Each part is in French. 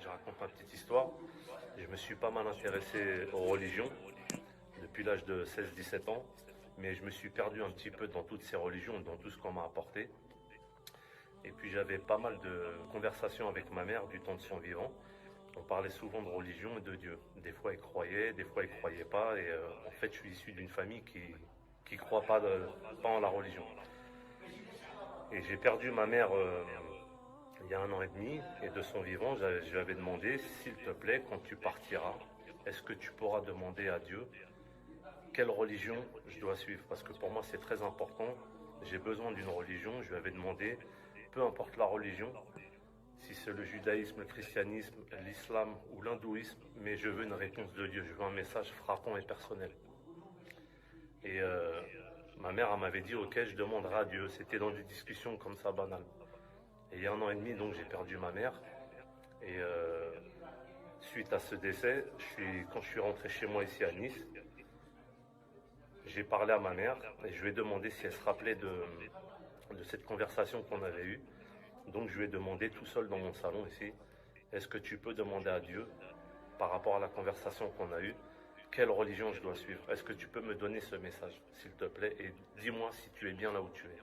je raconte ma petite histoire. Je me suis pas mal intéressé aux religions depuis l'âge de 16-17 ans, mais je me suis perdu un petit peu dans toutes ces religions, dans tout ce qu'on m'a apporté. Et puis j'avais pas mal de conversations avec ma mère du temps de son vivant. On parlait souvent de religion et de Dieu. Des fois elle croyait, des fois elle croyait pas. Et en fait, je suis issu d'une famille qui croit pas en la religion. Et j'ai perdu ma mère il y a 1 an et demi, et de son vivant, je lui avais demandé, s'il te plaît, quand tu partiras, est-ce que tu pourras demander à Dieu quelle religion je dois suivre? Parce que pour moi, c'est très important. J'ai besoin d'une religion. Je lui avais demandé, peu importe la religion, si c'est le judaïsme, le christianisme, l'islam ou l'hindouisme, mais je veux une réponse de Dieu. Je veux un message frappant et personnel. Et ma mère elle m'avait dit, ok, je demanderai à Dieu. C'était dans des discussions comme ça banales. Et il y a 1 an et demi, donc j'ai perdu ma mère. Et suite à ce décès, quand je suis rentré chez moi ici à Nice, j'ai parlé à ma mère et je lui ai demandé si elle se rappelait de cette conversation qu'on avait eue. Donc je lui ai demandé tout seul dans mon salon ici, est-ce que tu peux demander à Dieu, par rapport à la conversation qu'on a eue, quelle religion je dois suivre? Est-ce que tu peux me donner ce message, s'il te plaît, et dis-moi si tu es bien là où tu es.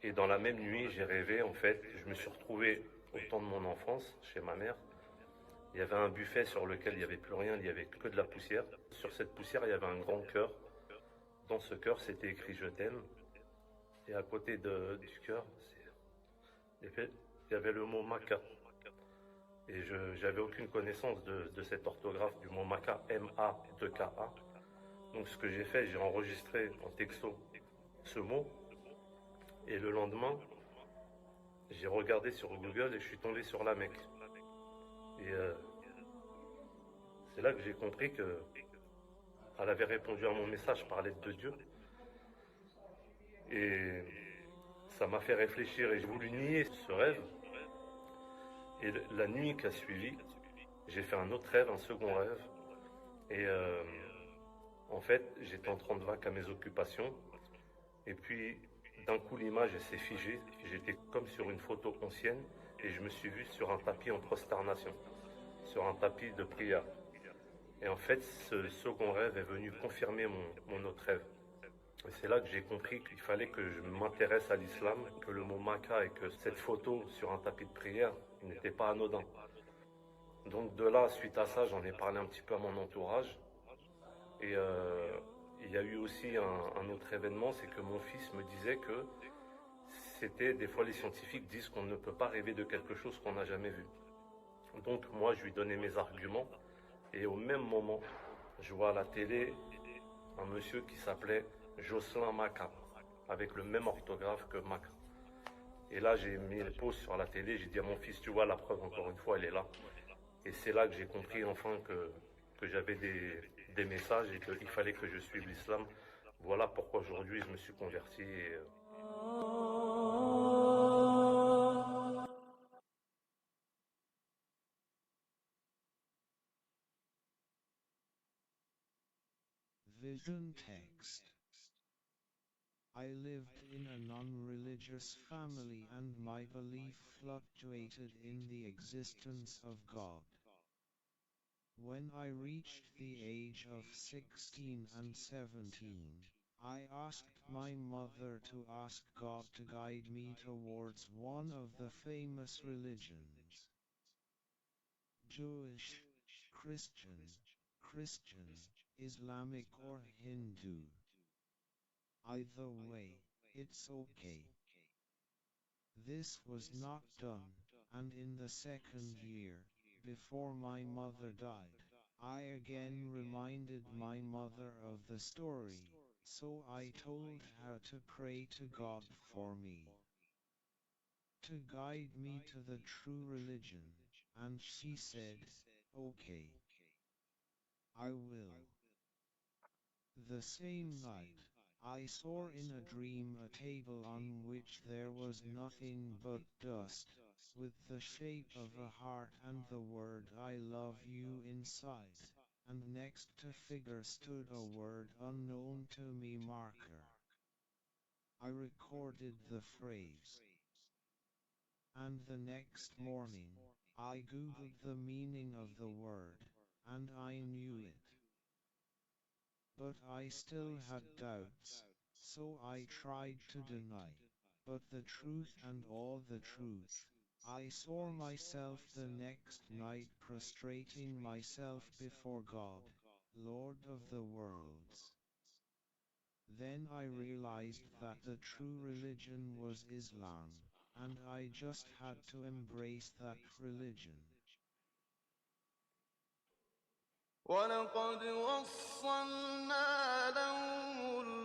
Et dans la même nuit, j'ai rêvé, en fait, je me suis retrouvé au temps de mon enfance, chez ma mère. Il y avait un buffet sur lequel il n'y avait plus rien, il n'y avait que de la poussière. Sur cette poussière, il y avait un grand cœur. Dans ce cœur, c'était écrit je t'aime. Et à côté du cœur, il y avait le mot Maca. Et je n'avais aucune connaissance de cette orthographe du mot Maca, M-A-2-K-A. Donc ce que j'ai fait, j'ai enregistré en texto ce mot. Et le lendemain, j'ai regardé sur Google et je suis tombé sur la Mecque. Et c'est là que j'ai compris que elle avait répondu à mon message par l'aide de Dieu. Et ça m'a fait réfléchir et j'ai voulu nier ce rêve. Et la nuit qui a suivi, j'ai fait un autre rêve, un second rêve. Et en fait, j'étais en train de vaquer à mes occupations. Et puis, d'un coup, l'image s'est figée. J'étais comme sur une photo ancienne. Et je me suis vu sur un tapis en prosternation, sur un tapis de prière. Et en fait, ce second rêve est venu confirmer mon autre rêve. Et c'est là que j'ai compris qu'il fallait que je m'intéresse à l'islam, que le mot Maca et que cette photo sur un tapis de prière n'était pas anodin. Donc de là, suite à ça, j'en ai parlé un petit peu à mon entourage. Et il y a eu aussi un autre événement, c'est que mon fils me disait que des fois les scientifiques disent qu'on ne peut pas rêver de quelque chose qu'on n'a jamais vu. Donc moi, je lui donnais mes arguments. Et au même moment, je vois à la télé un monsieur qui s'appelait Jocelyn Maca, avec le même orthographe que Maca. Et là, j'ai mis une pause sur la télé, j'ai dit à mon fils, tu vois, la preuve, encore une fois, elle est là. Et c'est là que j'ai compris enfin que j'avais des messages et qu'il fallait que je suive l'islam. Voilà pourquoi aujourd'hui je me suis converti. Vision text. I lived in a non-religious family and my belief fluctuated in the existence of God. When I reached the age of 16 and 17, I asked my mother to ask God to guide me towards one of the famous religions. Jewish, Christian, Islamic or Hindu. Either way, it's okay. This was not done, and in the second year, before my mother died, I again reminded my mother of the story, so I told her to pray to God for me, to guide me to the true religion, and she said, okay, I will. The same night, I saw in a dream a table on which there was nothing but dust, with the shape of a heart and the word I love you inside, and next to figure stood a word unknown to me marker. I recorded the phrase. And the next morning, I googled the meaning of the word, and I knew it. But I still had doubts, so I tried to deny. But the truth and all the truth, I saw myself the next night prostrating myself before God, Lord of the worlds. Then I realized that the true religion was Islam, and I just had to embrace that religion. ولقد وصلنا لهم